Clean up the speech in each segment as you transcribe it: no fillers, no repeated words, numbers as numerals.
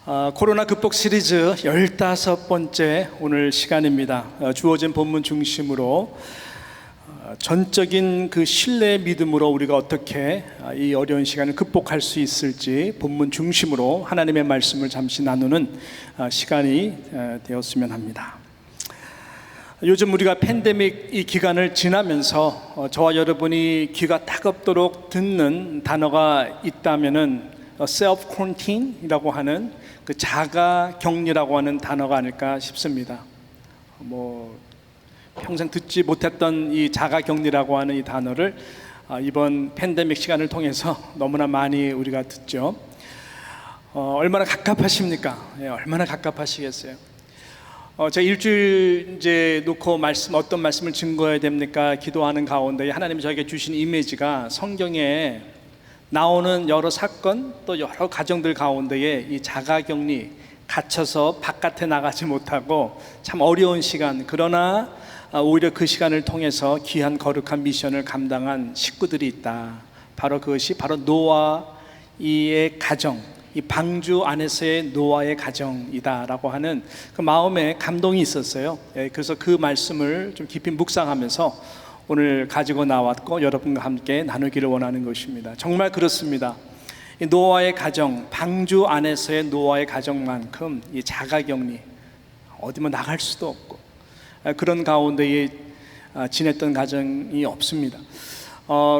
코로나 극복 시리즈 15번째 오늘 시간입니다. 주어진 본문 중심으로 전적인 그 신뢰의 믿음으로 우리가 어떻게 이 어려운 시간을 극복할 수 있을지 본문 중심으로 하나님의 말씀을 잠시 나누는 시간이 되었으면 합니다. 요즘 우리가 팬데믹 이 기간을 지나면서 저와 여러분이 귀가 따갑도록 듣는 단어가 있다면은 self quarantine이라고 하는 그 자가 격리라고 하는 단어가 아닐까 싶습니다. 평생 듣지 못했던 이 자가 격리라고 하는 이 단어를 이번 팬데믹 시간을 통해서 너무나 많이 우리가 듣죠. 얼마나 갑갑하십니까? 얼마나 갑갑하시겠어요? 제가 일주일 이제 놓고 어떤 말씀을 증거해야 됩니까? 기도하는 가운데 하나님이 저에게 주신 이미지가 성경에 나오는 여러 사건 또 여러 가정들 가운데에 이 자가격리, 갇혀서 바깥에 나가지 못하고 참 어려운 시간, 그러나 오히려 그 시간을 통해서 귀한 거룩한 미션을 감당한 식구들이 있다. 바로 그것이 바로 노아의 가정, 이 방주 안에서의 노아의 가정이다라고 하는 그 마음에 감동이 있었어요. 그래서 그 말씀을 좀 깊이 묵상하면서 오늘 가지고 나왔고 여러분과 함께 나누기를 원하는 것입니다. 정말 그렇습니다. 이 노아의 가정, 방주 안에서의 노아의 가정만큼 이 자가격리, 어디 나갈 수도 없고 그런 가운데에 지냈던 가정이 없습니다.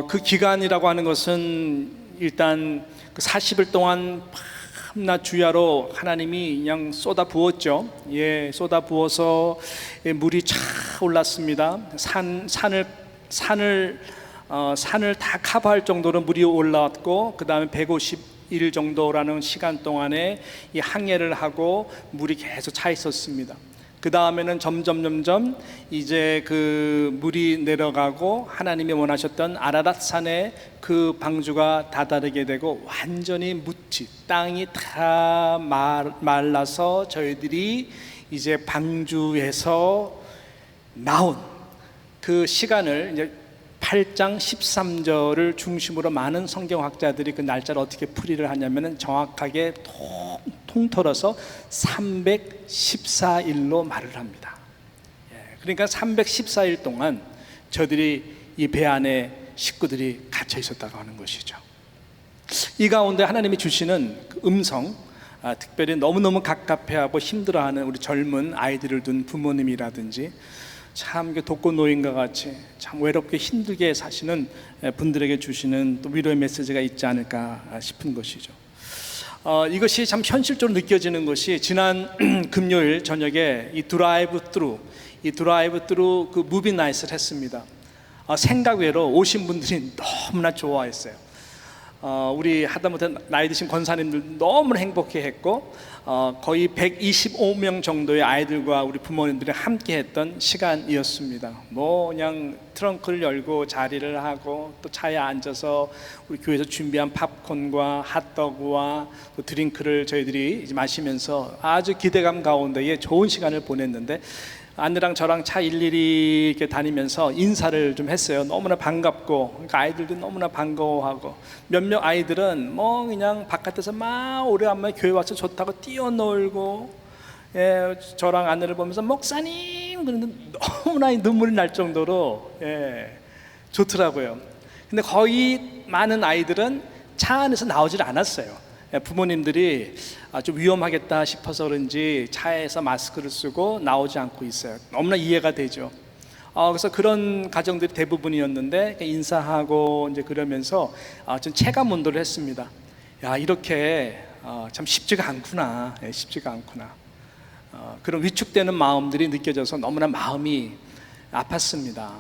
그 기간이라고 하는 것은 일단 40일 동안 밤낮 주야로 하나님이 그냥 쏟아 부었죠. 쏟아 부어서 물이 차 올랐습니다. 산을 다 커버할 정도로 물이 올라왔고, 그 다음에 150일 정도라는 시간 동안에 이 항해를 하고 물이 계속 차 있었습니다. 그 다음에는 점점 이제 그 물이 내려가고 하나님이 원하셨던 아라랏 산에 그 방주가 다다르게 되고 완전히 묻지, 땅이 다 말라서 저희들이 이제 방주에서 나온 그 시간을 이제 8장 13절을 중심으로 많은 성경학자들이 그 날짜를 어떻게 풀이를 하냐면은 정확하게 통틀어서 314일로 말을 합니다. 그러니까 314일 동안 저들이 이 배 안에 식구들이 갇혀 있었다고 하는 것이죠. 이 가운데 하나님이 주시는 그 음성, 특별히 너무너무 갑갑해하고 힘들어하는 우리 젊은 아이들을 둔 부모님이라든지 참 독거노인과 같이 참 외롭게 힘들게 사시는 분들에게 주시는 또 위로의 메시지가 있지 않을까 싶은 것이죠. 이것이 참 현실적으로 느껴지는 것이 지난 금요일 저녁에 이 드라이브 트루 그 무비 나잇을 했습니다. 생각외로 오신 분들이 너무나 좋아했어요. 우리 하다못해 나이 드신 권사님들 너무 행복해했고 거의 125명 정도의 아이들과 우리 부모님들이 함께 했던 시간이었습니다. 그냥 트렁크를 열고 자리를 하고 또 차에 앉아서 우리 교회에서 준비한 팝콘과 핫도그와 또 드링크를 저희들이 마시면서 아주 기대감 가운데에 좋은 시간을 보냈는데, 아내랑 저랑 차 일일이 이렇게 다니면서 인사를 좀 했어요. 너무나 반갑고, 그러니까 아이들도 너무나 반가워하고, 몇몇 아이들은 그냥 바깥에서 막 오래간만에 교회 와서 좋다고 뛰어놀고, 저랑 아내를 보면서 목사님 그런데 너무나 눈물이 날 정도로 좋더라고요. 근데 거의 많은 아이들은 차 안에서 나오질 않았어요. 부모님들이 좀 위험하겠다 싶어서 그런지 차에서 마스크를 쓰고 나오지 않고 있어요. 너무나 이해가 되죠. 그래서 그런 가정들이 대부분이었는데 인사하고 이제 그러면서 좀 체감운동을 했습니다. 이렇게 참 쉽지가 않구나. 그런 위축되는 마음들이 느껴져서 너무나 마음이 아팠습니다.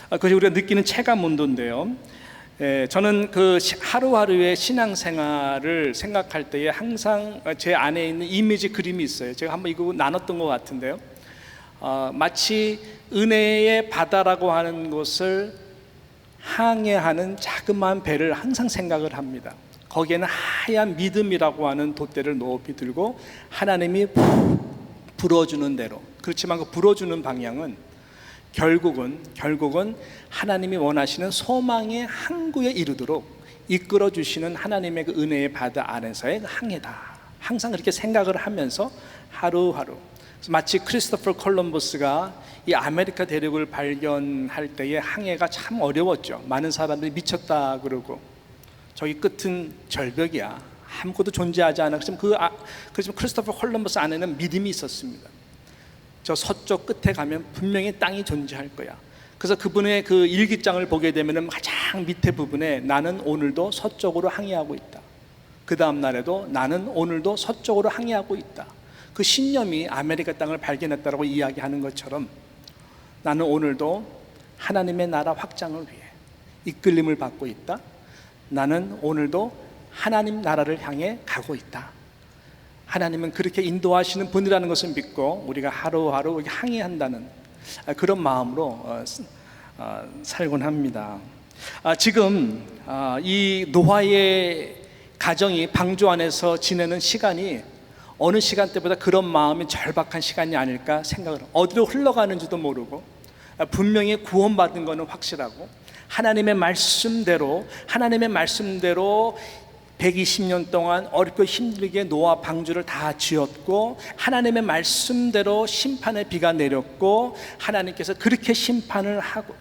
그것이 우리가 느끼는 체감운동인데요. 저는 그 하루하루의 신앙생활을 생각할 때에 항상 제 안에 있는 이미지 그림이 있어요. 제가 한번 이거 나눴던 것 같은데요. 마치 은혜의 바다라고 하는 곳을 항해하는 자그마한 배를 항상 생각을 합니다. 거기에는 하얀 믿음이라고 하는 돛대를 높이 들고 하나님이 불어주는 대로, 그렇지만 그 불어주는 방향은 결국은 하나님이 원하시는 소망의 항구에 이르도록 이끌어 주시는 하나님의 그 은혜의 바다 안에서의 항해다. 항상 그렇게 생각을 하면서 하루하루, 마치 크리스토퍼 콜럼버스가 이 아메리카 대륙을 발견할 때의 항해가 참 어려웠죠. 많은 사람들이 미쳤다 그러고, 저기 끝은 절벽이야, 아무것도 존재하지 않아. 그렇지만 크리스토퍼 콜럼버스 안에는 믿음이 있었습니다. 저 서쪽 끝에 가면 분명히 땅이 존재할 거야. 그래서 그분의 그 일기장을 보게 되면 가장 밑에 부분에 나는 오늘도 서쪽으로 항해하고 있다. 그 다음 날에도 나는 오늘도 서쪽으로 항해하고 있다. 그 신념이 아메리카 땅을 발견했다고 이야기하는 것처럼 나는 오늘도 하나님의 나라 확장을 위해 이끌림을 받고 있다. 나는 오늘도 하나님 나라를 향해 가고 있다. 하나님은 그렇게 인도하시는 분이라는 것을 믿고 우리가 하루하루 항해한다는 그런 마음으로 살곤 합니다. 지금 이 노아의 가정이 방주 안에서 지내는 시간이 어느 시간대보다 그런 마음이 절박한 시간이 아닐까 생각을, 어디로 흘러가는지도 모르고 분명히 구원받은 것은 확실하고 하나님의 말씀대로 120년 동안 어렵고 힘들게 노아 방주를 다 지었고, 하나님의 말씀대로 심판의 비가 내렸고, 하나님께서 그렇게 심판을 하고,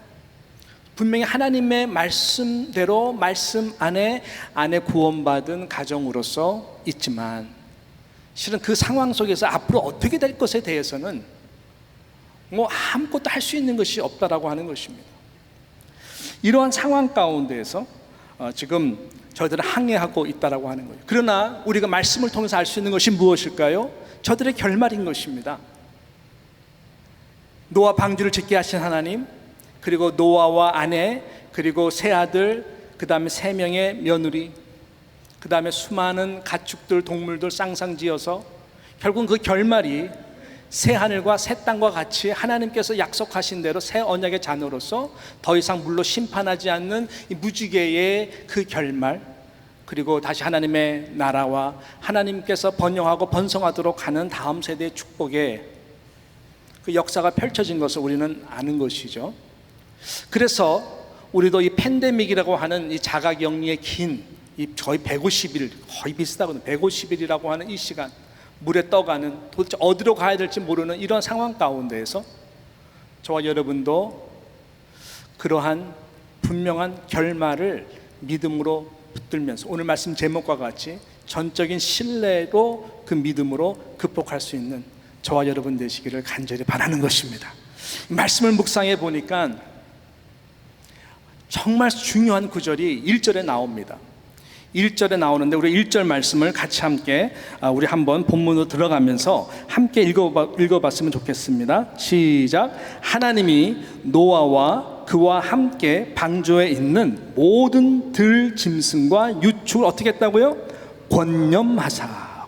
분명히 하나님의 말씀대로 말씀 안에 구원받은 가정으로서 있지만, 실은 그 상황 속에서 앞으로 어떻게 될 것에 대해서는 아무것도 할 수 있는 것이 없다라고 하는 것입니다. 이러한 상황 가운데에서 지금 저희들은 항해하고 있다라고 하는 거예요. 그러나 우리가 말씀을 통해서 알 수 있는 것이 무엇일까요? 저들의 결말인 것입니다. 노아 방주를 짓게 하신 하나님, 그리고 노아와 아내, 그리고 세 아들, 그 다음에 3명의 며느리, 그 다음에 수많은 가축들, 동물들 쌍쌍지어서 결국 그 결말이 새 하늘과 새 땅과 같이 하나님께서 약속하신 대로 새 언약의 자녀로서 더 이상 물로 심판하지 않는 이 무지개의 그 결말, 그리고 다시 하나님의 나라와 하나님께서 번영하고 번성하도록 하는 다음 세대의 축복의 그 역사가 펼쳐진 것을 우리는 아는 것이죠. 그래서 우리도 이 팬데믹이라고 하는 이 자가격리의 긴 이 거의 150일, 거의 비슷하거든요. 150일이라고 하는 이 시간, 물에 떠가는, 도대체 어디로 가야 될지 모르는 이런 상황 가운데에서 저와 여러분도 그러한 분명한 결말을 믿음으로 붙들면서 오늘 말씀 제목과 같이 전적인 신뢰로 그 믿음으로 극복할 수 있는 저와 여러분 되시기를 간절히 바라는 것입니다. 말씀을 묵상해 보니까 정말 중요한 구절이 1절에 나옵니다. 1절에 나오는데 우리 1절 말씀을 같이 함께 우리 한번 본문으로 들어가면서 함께 읽어봤으면 좋겠습니다. 시작. 하나님이 노아와 그와 함께 방주에 있는 모든 들 짐승과 유축을 어떻게 했다고요? 권념하사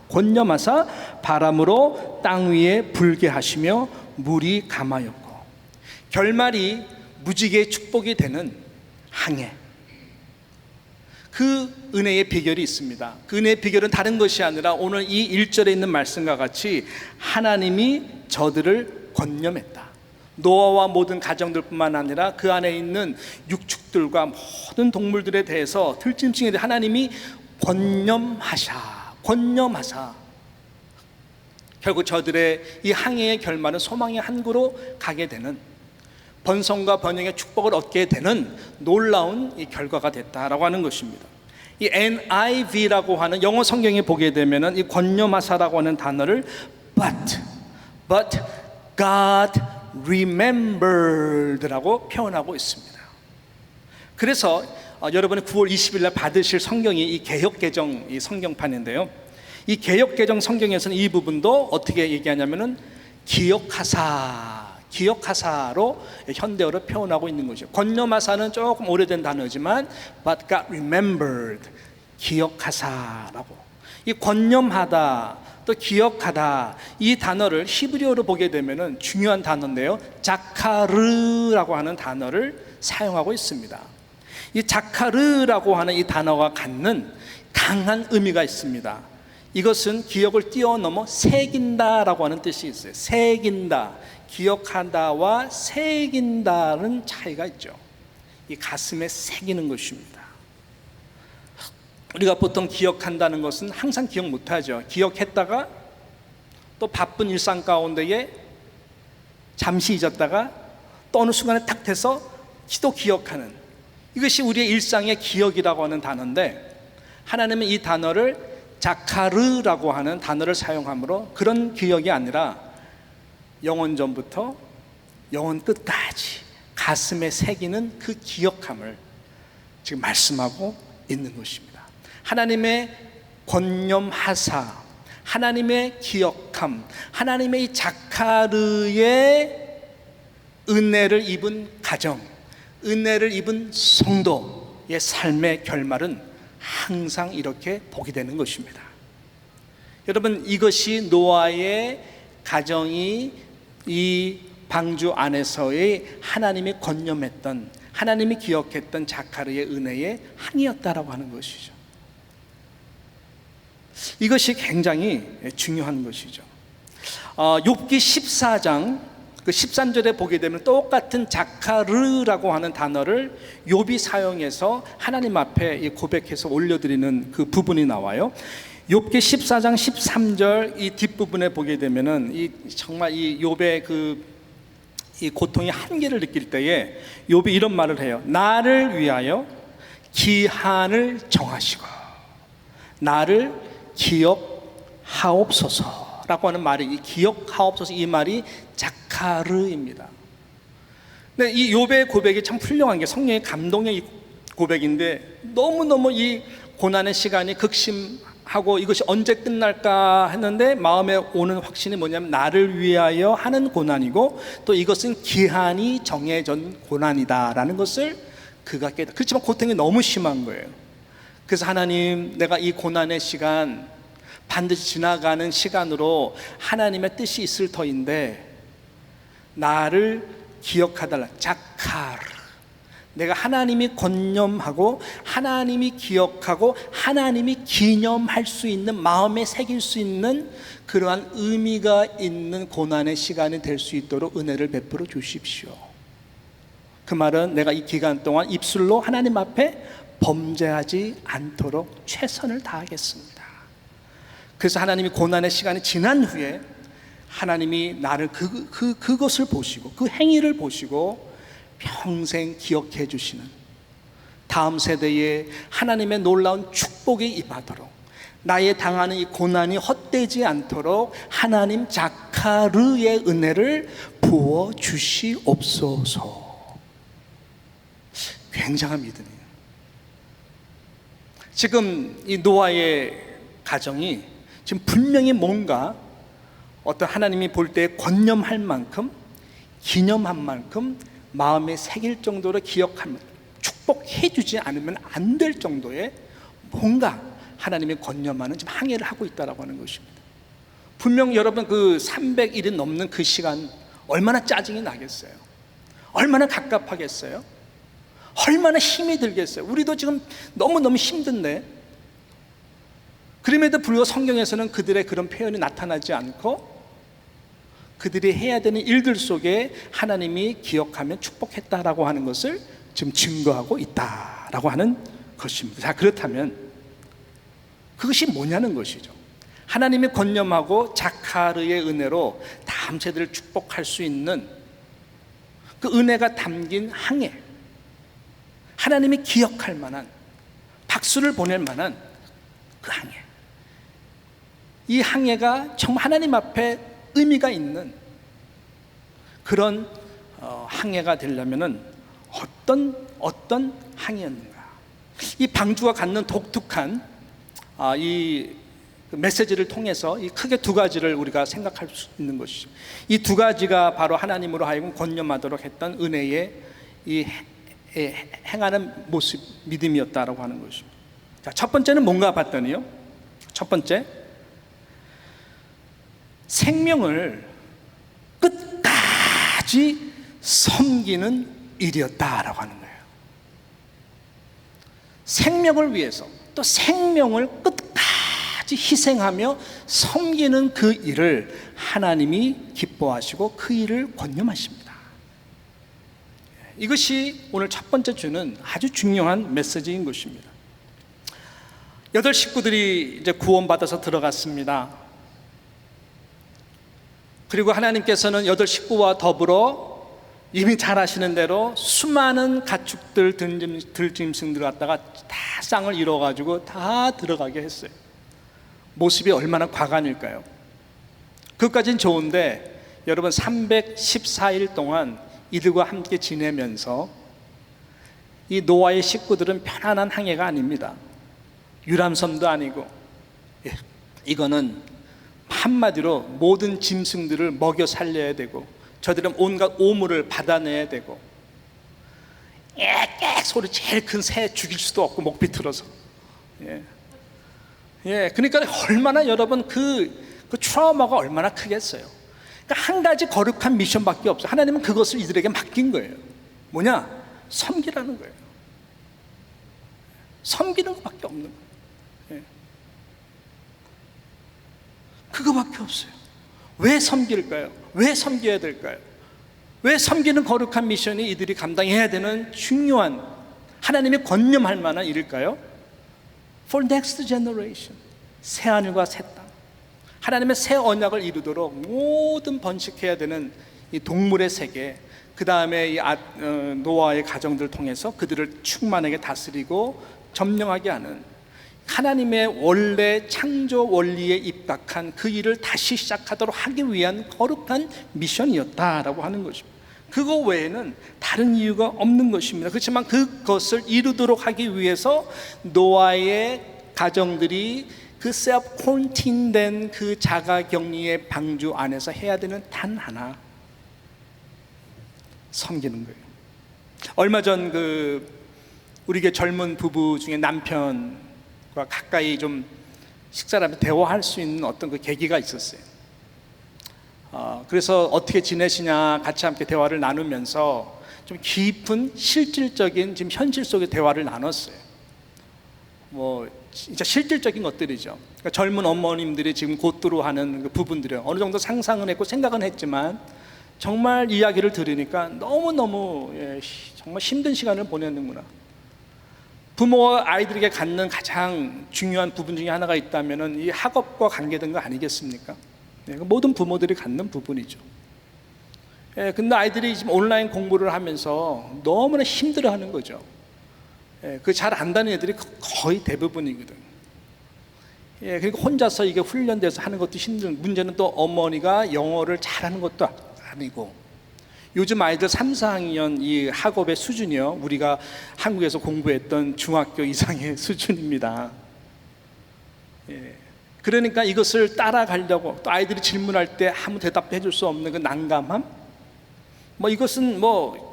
바람으로 땅 위에 불게 하시며 물이 감하였고. 결말이 무지개의 축복이 되는 항해, 그 은혜의 비결이 있습니다. 그 은혜의 비결은 다른 것이 아니라 오늘 이 1절에 있는 말씀과 같이 하나님이 저들을 권념했다. 노아와 모든 가정들뿐만 아니라 그 안에 있는 육축들과 모든 동물들에 대해서 들짐승에 대해 하나님이 권념하사 결국 저들의 이 항해의 결말은 소망의 항구로 가게 되는, 번성과 번영의 축복을 얻게 되는 놀라운 이 결과가 됐다라고 하는 것입니다. 이 NIV라고 하는 영어 성경에 보게 되면은 이 권념하사라고 하는 단어를 but God remembered라고 표현하고 있습니다. 그래서 여러분이 9월 20일 날 받으실 성경이 이 개역개정 이 성경판인데요. 이 개역개정 성경에서는 이 부분도 어떻게 얘기하냐면은 기억하사로 현대어로 표현하고 있는 것이죠. 권념하사는 조금 오래된 단어지만 but God remembered, 기억하사라고. 이 권념하다 또 기억하다 이 단어를 히브리어로 보게 되면은 중요한 단어인데요. 자카르라고 하는 단어를 사용하고 있습니다. 이 자카르라고 하는 이 단어가 갖는 강한 의미가 있습니다. 이것은 기억을 뛰어넘어 새긴다라고 하는 뜻이 있어요. 새긴다, 기억한다와 새긴다는 차이가 있죠. 이 가슴에 새기는 것입니다. 우리가 보통 기억한다는 것은 항상 기억 못하죠. 기억했다가 또 바쁜 일상 가운데에 잠시 잊었다가 또 어느 순간에 탁 돼서 또 기억하는, 이것이 우리의 일상의 기억이라고 하는 단어인데, 하나님은 이 단어를 자카르라고 하는 단어를 사용함으로 그런 기억이 아니라 영원 전부터 영원 끝까지 가슴에 새기는 그 기억함을 지금 말씀하고 있는 것입니다. 하나님의 권념하사, 하나님의 기억함, 하나님의 이 자카르의 은혜를 입은 가정, 은혜를 입은 성도의 삶의 결말은 항상 이렇게 보게 되는 것입니다. 여러분, 이것이 노아의 가정이 이 방주 안에서의 하나님이 권념했던, 하나님이 기억했던 자카르의 은혜의 항이었다라고 하는 것이죠. 이것이 굉장히 중요한 것이죠. 욥기 14장 그 13절에 보게 되면 똑같은 자카르라고 하는 단어를 욥이 사용해서 하나님 앞에 고백해서 올려드리는 그 부분이 나와요. 욥기 14장 13절 이 뒷부분에 보게 되면은 정말 이 욥의 이 고통의 한계를 느낄 때에 욥이 이런 말을 해요. 나를 위하여 기한을 정하시고 나를 기억하옵소서라고 하는 말이, 이 기억하옵소서, 이 말이 자카르입니다. 근데 이 욥의 고백이 참 훌륭한 게 성령의 감동의 고백인데, 너무너무 이 고난의 시간이 극심하고 이것이 언제 끝날까 했는데 마음에 오는 확신이 뭐냐면 나를 위하여 하는 고난이고 또 이것은 기한이 정해진 고난이다라는 것을 그가 깨달아. 그렇지만 고통이 너무 심한 거예요. 그래서 하나님, 내가 이 고난의 시간 반드시 지나가는 시간으로 하나님의 뜻이 있을 터인데 나를 기억하달라. 자카르, 내가 하나님이 권념하고 하나님이 기억하고 하나님이 기념할 수 있는, 마음에 새길 수 있는 그러한 의미가 있는 고난의 시간이 될 수 있도록 은혜를 베풀어 주십시오. 그 말은 내가 이 기간 동안 입술로 하나님 앞에 범죄하지 않도록 최선을 다하겠습니다. 그래서 하나님이 고난의 시간이 지난 후에 하나님이 나를 그것을 보시고 그 행위를 보시고 평생 기억해 주시는, 다음 세대에 하나님의 놀라운 축복이 임하도록, 나의 당하는 이 고난이 헛되지 않도록 하나님 자카르의 은혜를 부어 주시옵소서. 굉장한 믿음이에요. 지금 이 노아의 가정이 지금 분명히 뭔가 어떤 하나님이 볼 때 권념할 만큼, 기념한 만큼, 마음에 새길 정도로 기억하면, 축복해 주지 않으면 안 될 정도의 뭔가 하나님이 권념하는 지금 항해를 하고 있다라고 하는 것입니다. 분명 여러분 그 300일이 넘는 그 시간 얼마나 짜증이 나겠어요? 얼마나 갑갑하겠어요? 얼마나 힘이 들겠어요? 우리도 지금 너무너무 힘든데, 그럼에도 불구하고 성경에서는 그들의 그런 표현이 나타나지 않고 그들이 해야 되는 일들 속에 하나님이 기억하며 축복했다라고 하는 것을 지금 증거하고 있다라고 하는 것입니다. 자, 그렇다면 그것이 뭐냐는 것이죠. 하나님이 권념하고 자카르의 은혜로 다음 세대를 축복할 수 있는 그 은혜가 담긴 항해, 하나님이 기억할 만한, 박수를 보낼 만한 그 항해, 이 항해가 정말 하나님 앞에 의미가 있는 그런 항해가 되려면은 어떤 항해였는가? 이 방주가 갖는 독특한 이 메시지를 통해서 이 크게 두 가지를 우리가 생각할 수 있는 것이죠. 이 두 가지가 바로 하나님으로 하여금 권념하도록 했던 은혜의 이 행하는 모습, 믿음이었다라고 하는 것입니다. 자, 첫 번째는 뭔가 봤더니요, 첫 번째, 생명을 끝까지 섬기는 일이었다라고 하는 거예요. 생명을 위해서, 또 생명을 끝까지 희생하며 섬기는 그 일을 하나님이 기뻐하시고 그 일을 권념하십니다. 이것이 오늘 첫 번째 주는 아주 중요한 메시지인 것입니다. 8 식구들이 이제 구원받아서 들어갔습니다. 그리고 하나님께서는 8 식구와 더불어 이미 잘 아시는 대로 수많은 가축들, 들짐승들 갖다가 다 쌍을 이뤄가지고 다 들어가게 했어요. 모습이 얼마나 과감일까요? 그것까진 좋은데 여러분 314일 동안 이들과 함께 지내면서 이 노아의 식구들은 편안한 항해가 아닙니다. 유람선도 아니고, 이거는 한마디로 모든 짐승들을 먹여 살려야 되고, 저들은 온갖 오물을 받아내야 되고, 깨깨 소리 제일 큰 새 죽일 수도 없고 목 비틀어서. 그러니까 얼마나 여러분 그 트라우마가 얼마나 크겠어요. 그러니까 한 가지 거룩한 미션밖에 없어요. 하나님은 그것을 이들에게 맡긴 거예요. 뭐냐? 섬기라는 거예요. 섬기는 것밖에 없는 거예요. 그거밖에 없어요. 왜 섬길까요? 왜 섬겨야 될까요? 왜 섬기는 거룩한 미션이 이들이 감당해야 되는 중요한, 하나님이 권념할 만한 일일까요? For next generation, 새 하늘과 새 땅, 하나님의 새 언약을 이루도록 모든 번식해야 되는 이 동물의 세계, 그 다음에 이 노아의 가정들을 통해서 그들을 충만하게 다스리고 점령하게 하는 하나님의 원래 창조 원리에 입각한 그 일을 다시 시작하도록 하기 위한 거룩한 미션이었다라고 하는 것입니다. 그거 외에는 다른 이유가 없는 것입니다. 그렇지만 그것을 이루도록 하기 위해서 노아의 가정들이 그 셀프 콘틴된 그 자가격리의 방주 안에서 해야 되는 단 하나, 섬기는 거예요. 얼마 전 우리 젊은 부부 중에 남편과 가까이 좀 식사를 하면서 대화할 수 있는 어떤 그 계기가 있었어요. 그래서 어떻게 지내시냐 같이 함께 대화를 나누면서 좀 깊은 실질적인 지금 현실 속의 대화를 나눴어요. 진짜 실질적인 것들이죠. 그러니까 젊은 어머님들이 지금 곧두루 하는 그 부분들을 어느 정도 상상은 했고 생각은 했지만, 정말 이야기를 들으니까 너무너무 정말 힘든 시간을 보내는구나. 부모와 아이들에게 갖는 가장 중요한 부분 중에 하나가 있다면 이 학업과 관계된 거 아니겠습니까? 모든 부모들이 갖는 부분이죠. 근데 아이들이 지금 온라인 공부를 하면서 너무나 힘들어하는 거죠. 그 잘 안다는 애들이 거의 대부분이거든. 그리고 혼자서 이게 훈련돼서 하는 것도 힘든, 문제는 또 어머니가 영어를 잘하는 것도 아니고, 요즘 아이들 3, 4학년 이 학업의 수준이요, 우리가 한국에서 공부했던 중학교 이상의 수준입니다. 그러니까 이것을 따라가려고, 또 아이들이 질문할 때 아무 대답해 줄 수 없는 그 난감함, 이것은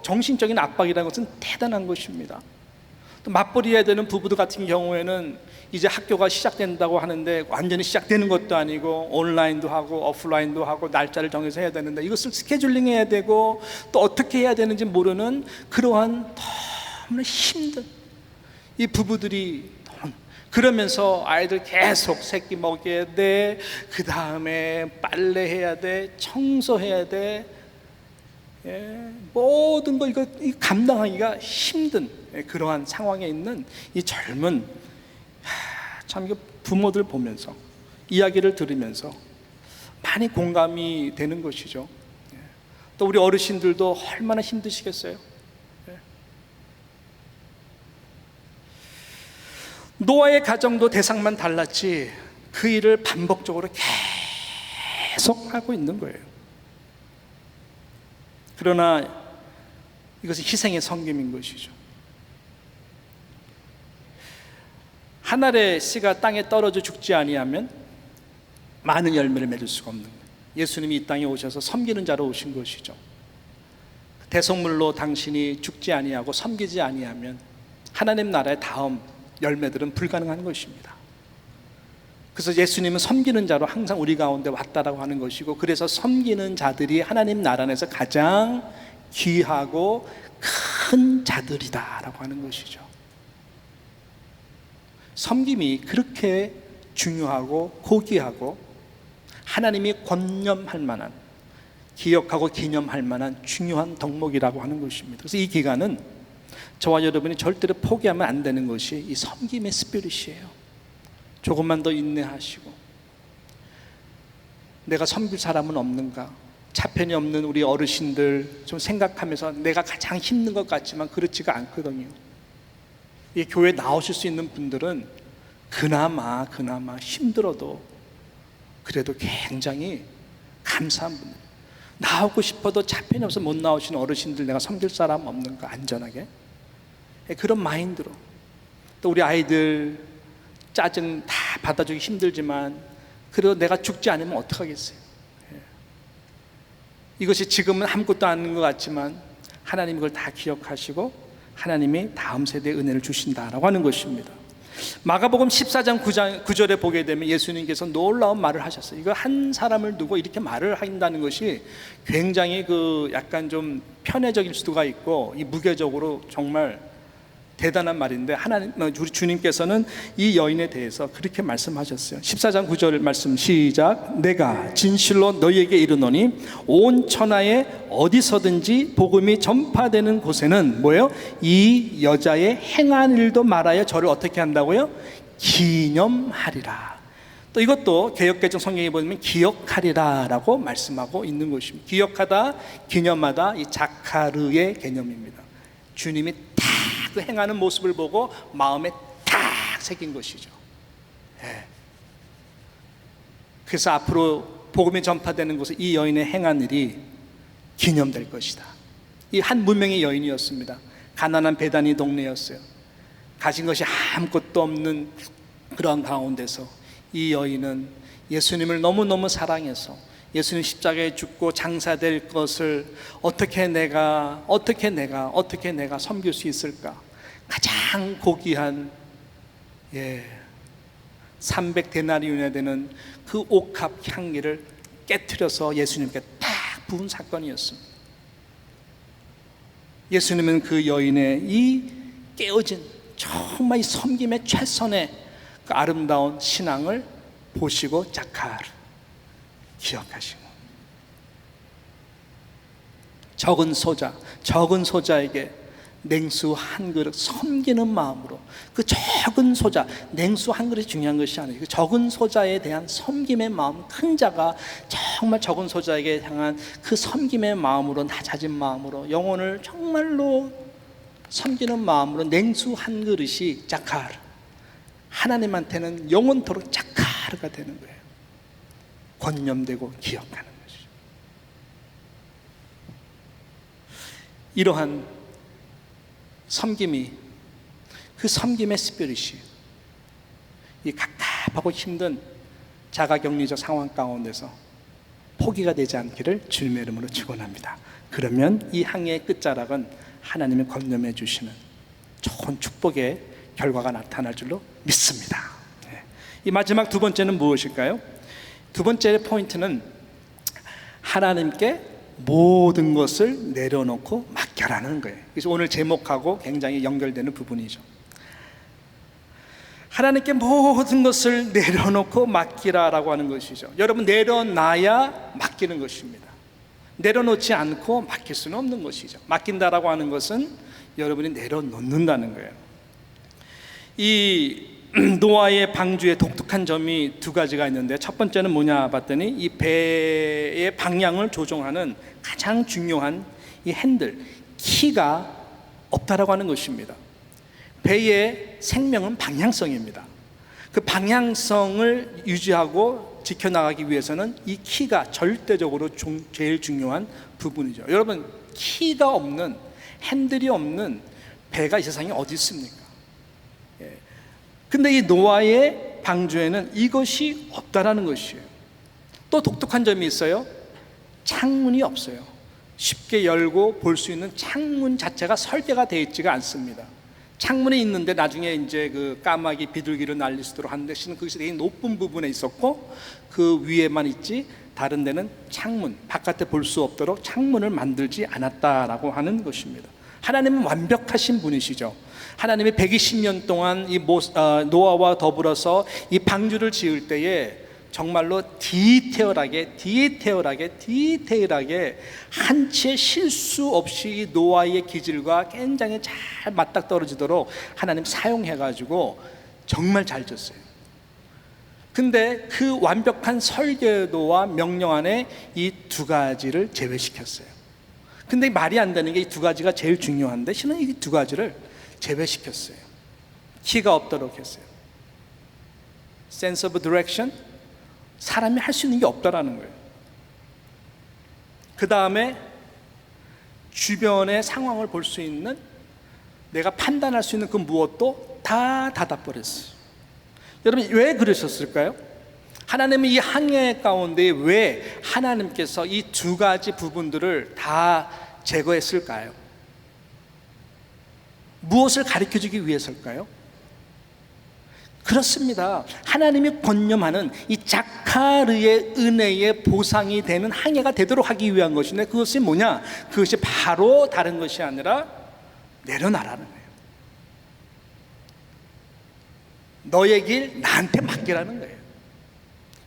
정신적인 압박이라는 것은 대단한 것입니다. 또 맞벌이해야 되는 부부들 같은 경우에는 이제 학교가 시작된다고 하는데 완전히 시작되는 것도 아니고 온라인도 하고 오프라인도 하고 날짜를 정해서 해야 되는데 이것을 스케줄링 해야 되고 또 어떻게 해야 되는지 모르는 그러한 너무나 힘든 이 부부들이, 그러면서 아이들 계속 새끼 먹여야 돼, 그 다음에 빨래해야 돼, 청소해야 돼, 모든 거 이거 감당하기가 힘든 그러한 상황에 있는 이 젊은, 참 이거 부모들 보면서 이야기를 들으면서 많이 공감이 되는 것이죠. 또 우리 어르신들도 얼마나 힘드시겠어요. 노아의 가정도 대상만 달랐지 그 일을 반복적으로 계속 하고 있는 거예요. 그러나 이것은 희생의 섬김인 것이죠. 한 알의 씨가 땅에 떨어져 죽지 아니하면 많은 열매를 맺을 수가 없는 거예요. 예수님이 이 땅에 오셔서 섬기는 자로 오신 것이죠. 대속물로 당신이 죽지 아니하고 섬기지 아니하면 하나님 나라의 다음 열매들은 불가능한 것입니다. 그래서 예수님은 섬기는 자로 항상 우리 가운데 왔다라고 하는 것이고, 그래서 섬기는 자들이 하나님 나라 안에서 가장 귀하고 큰 자들이다라고 하는 것이죠. 섬김이 그렇게 중요하고 고귀하고 하나님이 권념할 만한, 기억하고 기념할 만한 중요한 덕목이라고 하는 것입니다. 그래서 이 기간은 저와 여러분이 절대로 포기하면 안 되는 것이 이 섬김의 스피릿이에요. 조금만 더 인내하시고, 내가 섬길 사람은 없는가, 차편이 없는 우리 어르신들 좀 생각하면서 내가 가장 힘든 것 같지만 그렇지가 않거든요. 이 교회 나오실 수 있는 분들은 그나마 힘들어도 그래도 굉장히 감사한 분들, 나오고 싶어도 차편이 없어서 못 나오시는 어르신들 내가 섬길 사람 없는가, 안전하게 그런 마인드로. 또 우리 아이들 짜증 다 받아주기 힘들지만 그래도 내가 죽지 않으면 어떡하겠어요. 이것이 지금은 아무것도 아닌 것 같지만 하나님이 그걸 다 기억하시고 하나님이 다음 세대에 은혜를 주신다라고 하는 것입니다. 마가복음 14장 9절에 보게 되면 예수님께서 놀라운 말을 하셨어요. 이거 한 사람을 두고 이렇게 말을 한다는 것이 굉장히 약간 좀 편애적일 수가 있고 이 무게적으로 정말 대단한 말인데, 우리 주님께서는 이 여인에 대해서 그렇게 말씀하셨어요. 14장 9절 말씀 시작. 내가 진실로 너희에게 이르노니 온 천하에 어디서든지 복음이 전파되는 곳에는 뭐예요? 이 여자의 행한 일도 말하여 저를 어떻게 한다고요? 기념하리라. 또 이것도 개역개정 성경에 보면 기억하리라 라고 말씀하고 있는 것입니다. 기억하다, 기념하다, 이 자카르의 개념입니다. 주님이 딱 그 행하는 모습을 보고 마음에 딱 새긴 것이죠. 그래서 앞으로 복음이 전파되는 곳에 이 여인의 행한 일이 기념될 것이다. 이 한 무명의 여인이었습니다. 가난한 베다니 동네였어요. 가진 것이 아무것도 없는 그런 가운데서 이 여인은 예수님을 너무너무 사랑해서 예수님 십자가에 죽고 장사될 것을 어떻게 내가 섬길 수 있을까? 가장 고귀한 300데나리온에 되는 그 옥합 향기를 깨트려서 예수님께 딱 부은 사건이었습니다. 예수님은 그 여인의 이 깨어진 정말 이 섬김의 최선의 그 아름다운 신앙을 보시고 자카르 기억하시고, 적은 소자에게 냉수 한 그릇 섬기는 마음으로, 그 적은 소자, 냉수 한 그릇이 중요한 것이 아니에요. 그 적은 소자에 대한 섬김의 마음, 큰 자가 정말 적은 소자에게 향한 그 섬김의 마음으로, 낮아진 마음으로, 영혼을 정말로 섬기는 마음으로 냉수 한 그릇이 자카르, 하나님한테는 영원토록 자카르가 되는 거예요. 권념되고 기억하는 것이죠. 이러한 섬김이, 그 섬김의 스피릿이 이 갑갑하고 힘든 자가격리적 상황 가운데서 포기가 되지 않기를 주님의 이름으로 축원합니다. 그러면 이 항해의 끝자락은 하나님이 건념해 주시는 좋은 축복의 결과가 나타날 줄로 믿습니다. 이 마지막 두 번째는 무엇일까요? 두 번째 포인트는 하나님께 모든 것을 내려놓고 맡겨라는 거예요. 그래서 오늘 제목하고 굉장히 연결되는 부분이죠. 하나님께 모든 것을 내려놓고 맡기라라고 하는 것이죠. 여러분, 내려놔야 맡기는 것입니다. 내려놓지 않고 맡길 수는 없는 것이죠. 맡긴다라고 하는 것은 여러분이 내려놓는다는 거예요. 이 노아의 방주의 독특한 점이 두 가지가 있는데, 첫 번째는 뭐냐 봤더니 이 배의 방향을 조종하는 가장 중요한 이 핸들, 키가 없다라고 하는 것입니다. 배의 생명은 방향성입니다. 그 방향성을 유지하고 지켜나가기 위해서는 이 키가 절대적으로 제일 중요한 부분이죠. 여러분, 키가 없는, 핸들이 없는 배가 이 세상에 어디 있습니까? 근데 이 노아의 방주에는 이것이 없다라는 것이에요. 또 독특한 점이 있어요. 창문이 없어요. 쉽게 열고 볼 수 있는 창문 자체가 설계가 되어 있지가 않습니다. 창문이 있는데 나중에 이제 그 까마귀 비둘기로 날릴 수 있도록 하는데, 거기서 되게 높은 부분에 있었고 그 위에만 있지 다른 데는 창문, 바깥에 볼 수 없도록 창문을 만들지 않았다라고 하는 것입니다. 하나님은 완벽하신 분이시죠. 하나님이 120년 동안 이 노아와 더불어서 이 방주를 지을 때에 정말로 디테일하게 한치의 실수 없이 이 노아의 기질과 굉장히 잘 맞닥뜨려지도록 하나님 사용해가지고 정말 잘 졌어요. 근데 그 완벽한 설계도와 명령 안에 이 두 가지를 제외시켰어요. 근데 말이 안 되는 게 이 두 가지가 제일 중요한데 신은 이 두 가지를 제외시켰어요. 키가 없도록 했어요. sense of direction, 사람이 할 수 있는 게 없다라는 거예요. 그 다음에 주변의 상황을 볼 수 있는, 내가 판단할 수 있는 그 무엇도 다 닫아버렸어요. 여러분 왜 그러셨을까요? 하나님은 이 항해 가운데 왜 하나님께서 이 두 가지 부분들을 다 제거했을까요? 무엇을 가르쳐주기 위해서일까요? 그렇습니다. 하나님이 권념하는 이 자카르의 은혜의 보상이 되는 항해가 되도록 하기 위한 것인데, 그것이 뭐냐? 그것이 바로 다른 것이 아니라 내려놔라는 거예요. 너의 길 나한테 맡기라는 거예요.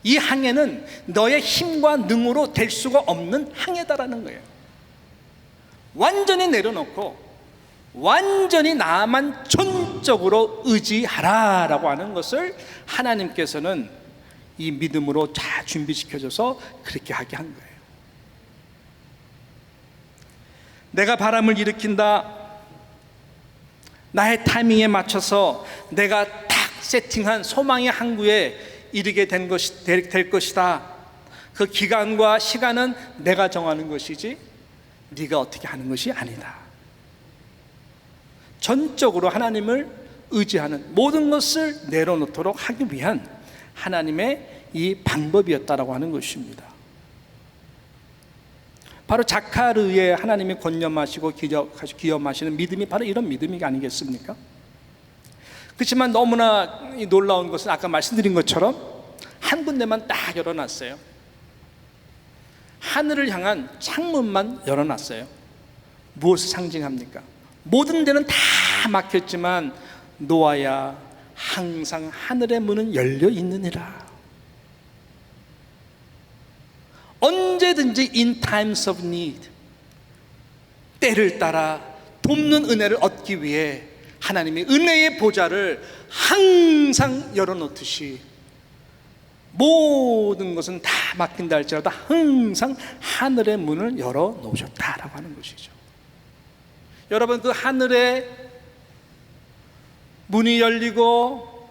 이 항해는 너의 힘과 능으로 될 수가 없는 항해다라는 거예요. 완전히 내려놓고 완전히 나만 전적으로 의지하라라고 하는 것을 하나님께서는 이 믿음으로 잘 준비시켜줘서 그렇게 하게 한 거예요. 내가 바람을 일으킨다. 나의 타이밍에 맞춰서 내가 딱 세팅한 소망의 항구에 이르게 될 것이다. 그 기간과 시간은 내가 정하는 것이지 네가 어떻게 하는 것이 아니다. 전적으로 하나님을 의지하는, 모든 것을 내려놓도록 하기 위한 하나님의 이 방법이었다라고 하는 것입니다. 바로 자카르의 하나님이 권념하시고 기염하시는 믿음이 바로 이런 믿음이 아니겠습니까? 그렇지만 너무나 놀라운 것은 아까 말씀드린 것처럼 한 군데만 딱 열어놨어요. 하늘을 향한 창문만 열어놨어요. 무엇을 상징합니까? 모든 데는 다 막혔지만 노아야 항상 하늘의 문은 열려 있느니라. 언제든지 in times of need, 때를 따라 돕는 은혜를 얻기 위해 하나님이 은혜의 보좌를 항상 열어놓듯이 모든 것은 다 막힌다 할지라도 항상 하늘의 문을 열어놓으셨다라고 하는 것이죠. 여러분, 그 하늘의 문이 열리고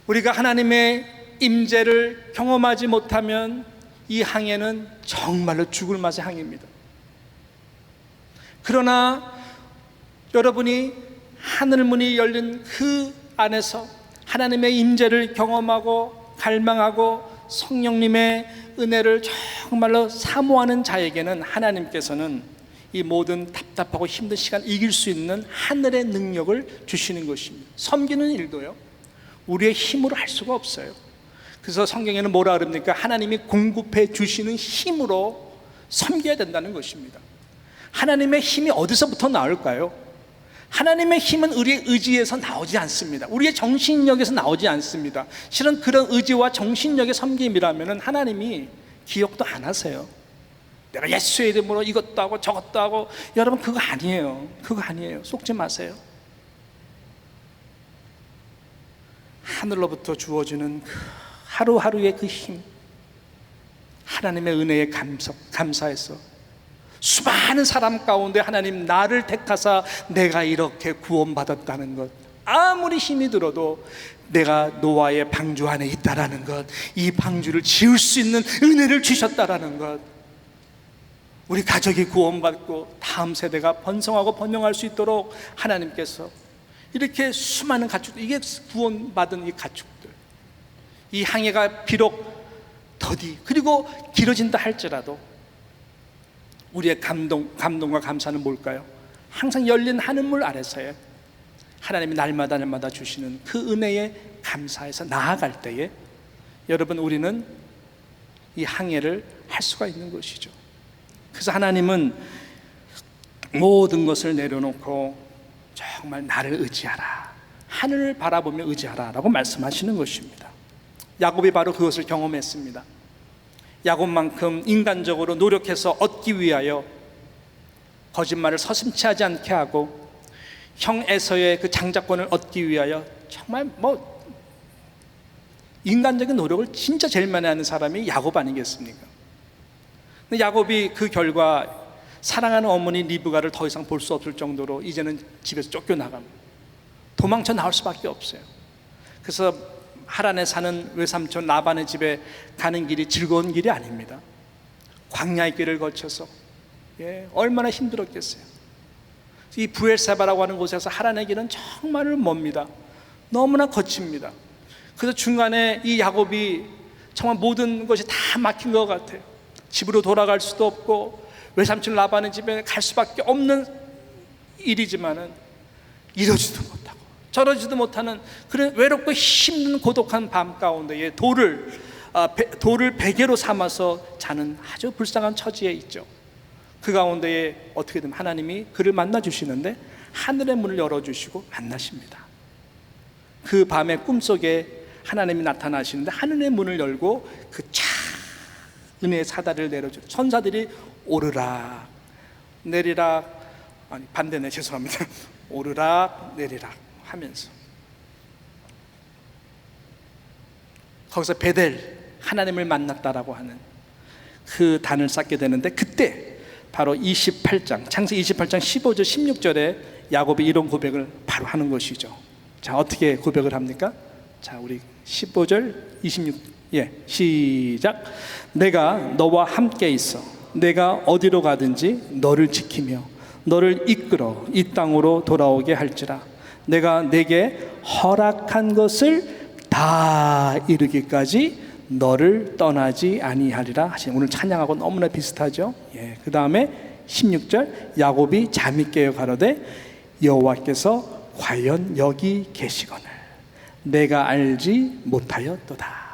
우리가 하나님의 임재를 경험하지 못하면 이 항해는 정말로 죽을 맛의 항해입니다. 그러나 여러분이 하늘문이 열린 그 안에서 하나님의 임재를 경험하고 갈망하고 성령님의 은혜를 정말로 사모하는 자에게는 하나님께서는 이 모든 답답하고 힘든 시간 이길 수 있는 하늘의 능력을 주시는 것입니다. 섬기는 일도요, 우리의 힘으로 할 수가 없어요. 그래서 성경에는 뭐라 그럽니까? 하나님이 공급해 주시는 힘으로 섬겨야 된다는 것입니다. 하나님의 힘이 어디서부터 나올까요? 하나님의 힘은 우리의 의지에서 나오지 않습니다. 우리의 정신력에서 나오지 않습니다. 실은 그런 의지와 정신력의 섬김이라면 하나님이 기억도 안 하세요. 내가 예수의 이름으로 이것도 하고 저것도 하고, 여러분 그거 아니에요. 그거 아니에요. 속지 마세요. 하늘로부터 주어지는 그 하루하루의 그 힘, 하나님의 은혜에 감사해서 수많은 사람 가운데 하나님 나를 택하사 내가 이렇게 구원받았다는 것, 아무리 힘이 들어도 내가 노아의 방주 안에 있다라는 것, 이 방주를 지을 수 있는 은혜를 주셨다라는 것, 우리 가족이 구원받고 다음 세대가 번성하고 번영할 수 있도록 하나님께서 이렇게 수많은 가축들, 이게 구원받은 이 가축들, 이 항해가 비록 더디 그리고 길어진다 할지라도 우리의 감동과 감사는 뭘까요? 항상 열린 하늘물 아래서에 하나님이 날마다 주시는 그 은혜에 감사해서 나아갈 때에 여러분, 우리는 이 항해를 할 수가 있는 것이죠. 그래서 하나님은 모든 것을 내려놓고 정말 나를 의지하라, 하늘을 바라보며 의지하라 라고 말씀하시는 것입니다. 야곱이 바로 그것을 경험했습니다. 야곱만큼 인간적으로 노력해서 얻기 위하여 거짓말을 서슴지 하지 않게 하고 형 에서의 그 장자권을 얻기 위하여 정말 인간적인 노력을 진짜 제일 많이 하는 사람이 야곱 아니겠습니까? 근데 야곱이 그 결과 사랑하는 어머니 리브가를 더 이상 볼 수 없을 정도로 이제는 집에서 쫓겨나갑니다. 도망쳐 나올 수밖에 없어요. 그래서 하란에 사는 외삼촌 라반의 집에 가는 길이 즐거운 길이 아닙니다. 광야의 길을 거쳐서 얼마나 힘들었겠어요. 이 부엘세바라고 하는 곳에서 하란의 길은 정말 멉니다. 너무나 거칩니다. 그래서 중간에 이 야곱이 정말 모든 것이 다 막힌 것 같아요. 집으로 돌아갈 수도 없고 외삼촌 라반의 집에 갈 수밖에 없는 일이지만은 이러지도 못하고 저러지도 못하는 그런 외롭고 힘든 고독한 밤 가운데에 돌을 베개로 삼아서 자는 아주 불쌍한 처지에 있죠. 그 가운데에 어떻게든 하나님이 그를 만나 주시는데 하늘의 문을 열어주시고 만나십니다. 그 밤의 꿈속에 하나님이 나타나시는데 하늘의 문을 열고 그 은혜의 사다리를 내려줘. 천사들이 오르락 내리락, 아니 반대네, 죄송합니다. 오르락 내리락 하면서 거기서 베델, 하나님을 만났다라고 하는 그 단을 쌓게 되는데, 그때 바로 28장 창세기 28장 15절 16절에 야곱이 이런 고백을 바로 하는 것이죠. 자, 어떻게 고백을 합니까? 자, 우리 15절 26 시작. 내가 너와 함께 있어 내가 어디로 가든지 너를 지키며 너를 이끌어 이 땅으로 돌아오게 할지라. 내가 내게 허락한 것을 다 이루기까지 너를 떠나지 아니하리라 하시는, 오늘 찬양하고 너무나 비슷하죠. 그 다음에 16절 야곱이 잠이 깨어 가로되 여호와께서 과연 여기 계시거늘 내가 알지 못하였도다.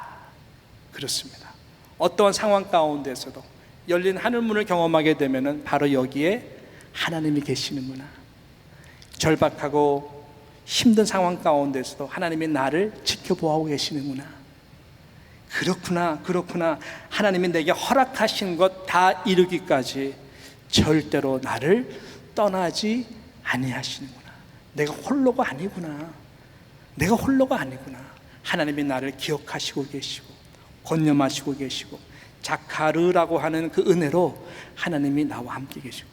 그렇습니다. 어떠한 상황 가운데서도 열린 하늘문을 경험하게 되면은 바로 여기에 하나님이 계시는구나. 절박하고 힘든 상황 가운데서도 하나님이 나를 지켜보고 계시는구나. 그렇구나. 하나님이 내게 허락하신 것 다 이루기까지 절대로 나를 떠나지 아니하시는구나. 내가 홀로가 아니구나. 하나님이 나를 기억하시고 계시고 권념하시고 계시고 자카르라고 하는 그 은혜로 하나님이 나와 함께 계시고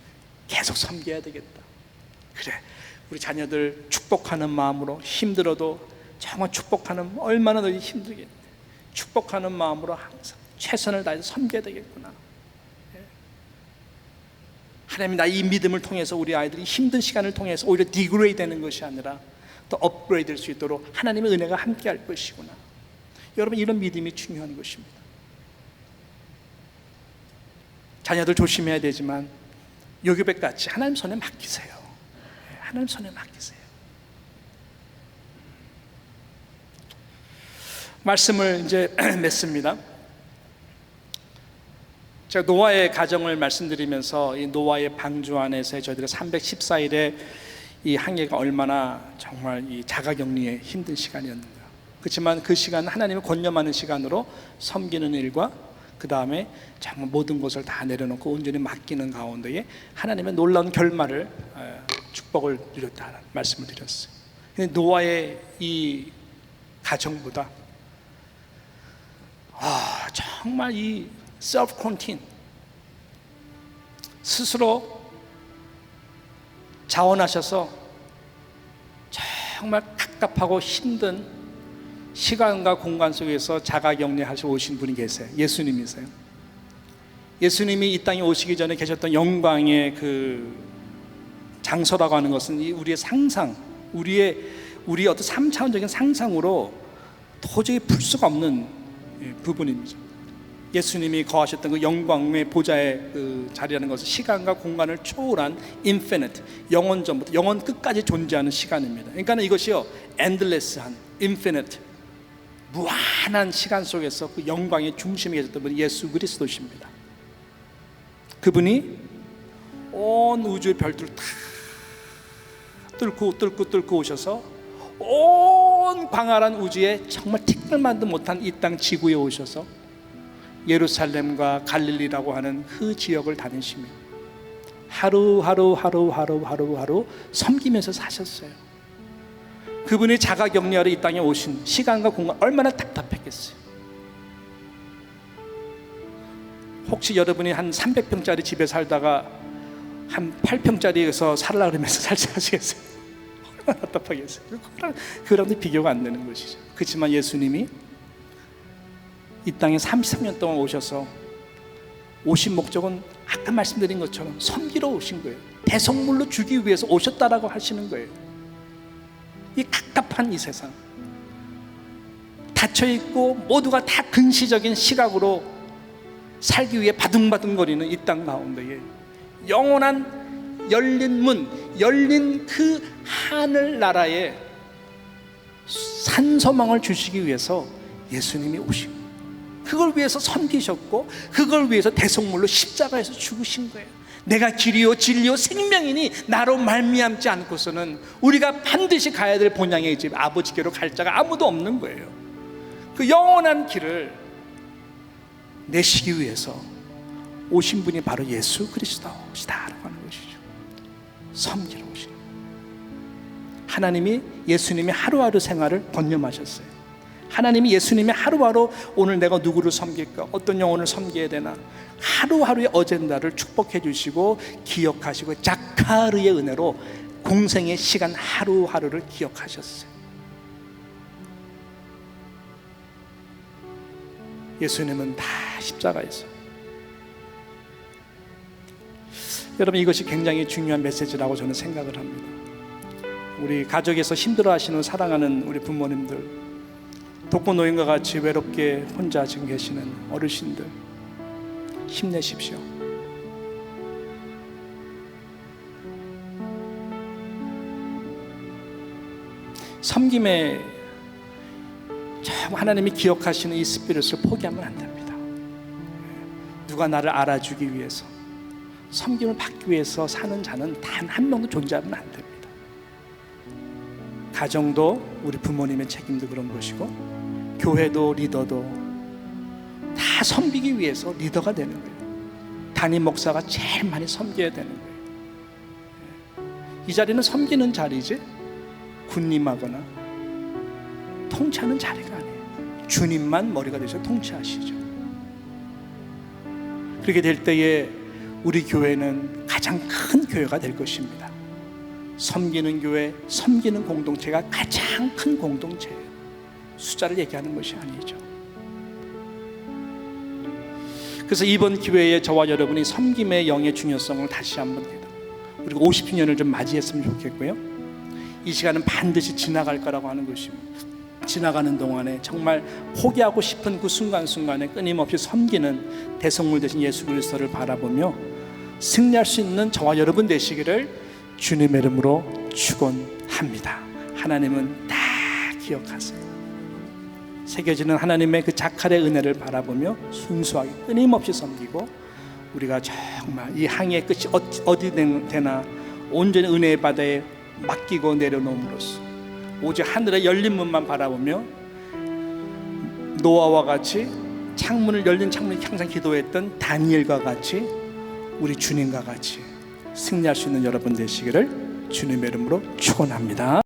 계속 섬겨야 되겠다. 그래, 우리 자녀들 축복하는 마음으로, 힘들어도 정말 축복하는, 얼마나 더 힘들겠네, 축복하는 마음으로 항상 최선을 다해서 섬겨야 되겠구나. 하나님이 나 이 믿음을 통해서 우리 아이들이 힘든 시간을 통해서 오히려 디그레이드 되는 것이 아니라 또 업그레이드 될 수 있도록 하나님의 은혜가 함께 할 것이구나. 여러분, 이런 믿음이 중요한 것입니다. 자녀들 조심해야 되지만 요괴백같이 하나님 손에 맡기세요. 하나님 손에 맡기세요. 말씀을 이제 맺습니다. 제가 노아의 가정을 말씀드리면서 이 노아의 방주 안에서 저희들의 314일의 이 항해가 얼마나 정말 이 자가격리의 힘든 시간이었는가. 그렇지만 그 시간은 하나님을 권념하는 시간으로 섬기는 일과 그 다음에 정말 모든 것을 다 내려놓고 온전히 맡기는 가운데에 하나님의 놀라운 결말을, 축복을 누렸다는 말씀을 드렸어요. 근데 노아의 이 가정보다 정말 이 self quarantine, 스스로 자원하셔서 정말 답답하고 힘든 시간과 공간 속에서 자가격리하시고 오신 분이 계세요. 예수님이세요. 예수님이 이 땅에 오시기 전에 계셨던 영광의 그 장소라고 하는 것은 우리의 상상, 우리의 어떤 3차원적인 상상으로 도저히 풀 수가 없는 부분입니다. 예수님이 거하셨던 그 영광의 보좌의 그 자리라는 것은 시간과 공간을 초월한 infinite, 영원 전부터 영원 끝까지 존재하는 시간입니다. 그러니까 이것이요, endless한 infinite, 무한한 시간 속에서 그 영광의 중심에 계셨던 분이 예수 그리스도십니다. 그분이 온 우주의 별들을 다 뚫고 오셔서 온 광활한 우주에 정말 티끌만도 못한 이 땅 지구에 오셔서 예루살렘과 갈릴리라고 하는 그 지역을 다니시며 하루하루 섬기면서 사셨어요. 그분이 자가격리하러 이 땅에 오신 시간과 공간 얼마나 답답했겠어요. 혹시 여러분이 한 300평짜리 집에 살다가 한 8평짜리에서 살라 그러면서 살지 하시겠어요? 얼마나 답답하겠어요. 그랑도 비교가 안 되는 것이죠. 그렇지만 예수님이 이 땅에 33년 동안 오셔서 오신 목적은 아까 말씀드린 것처럼 섬기러 오신 거예요. 대성물로 주기 위해서 오셨다라고 하시는 거예요. 이 갑갑한 이 세상, 닫혀있고 모두가 다 근시적인 시각으로 살기 위해 바둥바둥거리는 이 땅 가운데에 영원한 열린 문, 열린 그 하늘나라에 산소망을 주시기 위해서 예수님이 오시고, 그걸 위해서 섬기셨고, 그걸 위해서 대속물로 십자가에서 죽으신 거예요. 내가 길이요 진리요 생명이니 나로 말미암지 않고서는 우리가 반드시 가야 될 본향의 집 아버지께로 갈 자가 아무도 없는 거예요. 그 영원한 길을 내시기 위해서 오신 분이 바로 예수 그리스도시다라고 하는 것이죠. 섬기러 오신 하나님이, 예수님이 하루하루 생활을 번념하셨어요. 하나님이 예수님이 하루하루 오늘 내가 누구를 섬길까, 어떤 영혼을 섬겨야 되나, 하루하루의 어젠다를 축복해 주시고 기억하시고 자카르의 은혜로 공생의 시간 하루하루를 기억하셨어요. 예수님은 다 십자가에서. 여러분, 이것이 굉장히 중요한 메시지라고 저는 생각을 합니다. 우리 가족에서 힘들어하시는 사랑하는 우리 부모님들, 독거노인과 같이 외롭게 혼자 지금 계시는 어르신들, 힘내십시오. 섬김에 참 하나님이 기억하시는 이 스피릿을 포기하면 안 됩니다. 누가 나를 알아주기 위해서, 섬김을 받기 위해서 사는 자는 단 한 명도 존재하면 안 됩니다. 가정도 우리 부모님의 책임도 그런 것이고, 교회도 리더도 다 섬기기 위해서 리더가 되는 거예요. 담임 목사가 제일 많이 섬겨야 되는 거예요. 이 자리는 섬기는 자리지 군림하거나 통치하는 자리가 아니에요. 주님만 머리가 되셔서 통치하시죠. 그렇게 될 때에 우리 교회는 가장 큰 교회가 될 것입니다. 섬기는 교회, 섬기는 공동체가 가장 큰 공동체예요. 숫자를 얘기하는 것이 아니죠. 그래서 이번 기회에 저와 여러분이 섬김의 영의 중요성을 다시 한번 우리가 50주년을 좀 맞이했으면 좋겠고요. 이 시간은 반드시 지나갈 거라고 하는 것입니다. 지나가는 동안에 정말 포기하고 싶은 그 순간순간에 끊임없이 섬기는 대성물 되신 예수 그리스도를 바라보며 승리할 수 있는 저와 여러분 되시기를 주님의 이름으로 축원합니다. 하나님은 다 기억하세요. 새겨지는 하나님의 그 자칼의 은혜를 바라보며 순수하게 끊임없이 섬기고, 우리가 정말 이 항해의 끝이 어디 되나 온전히 은혜의 바다에 맡기고 내려놓음으로써 오직 하늘의 열린 문만 바라보며 노아와 같이 창문을, 열린 창문을 항상 기도했던 다니엘과 같이 우리 주님과 같이 승리할 수 있는 여러분 되시기를 주님의 이름으로 축원합니다.